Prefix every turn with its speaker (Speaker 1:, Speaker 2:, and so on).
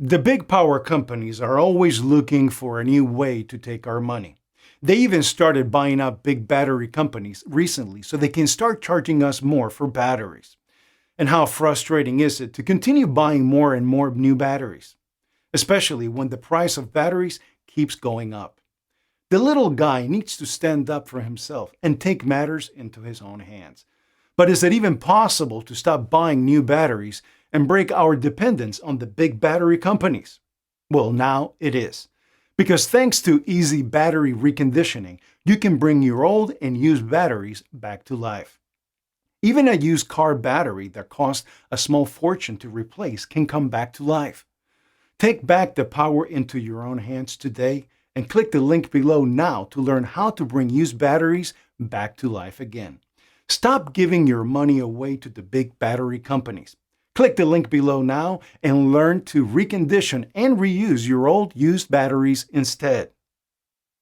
Speaker 1: The big power companies are always looking for a new way to take our money. They even started buying up big battery companies recently so they can start charging us more for batteries. And how frustrating is it to continue buying more and more new batteries, especially when the price of batteries keeps going up? The little guy needs to stand up for himself and take matters into his own hands. But is it even possible to stop buying new batteries and break our dependence on the big battery companies? Well, now it is. Because thanks to easy battery reconditioning, you can bring your old and used batteries back to life. Even a used car battery that cost a small fortune to replace can come back to life. Take back the power into your own hands today and click the link below now to learn how to bring used batteries back to life again. Stop giving your money away to the big battery companies. Click the link below now and learn to recondition and reuse your old used batteries instead.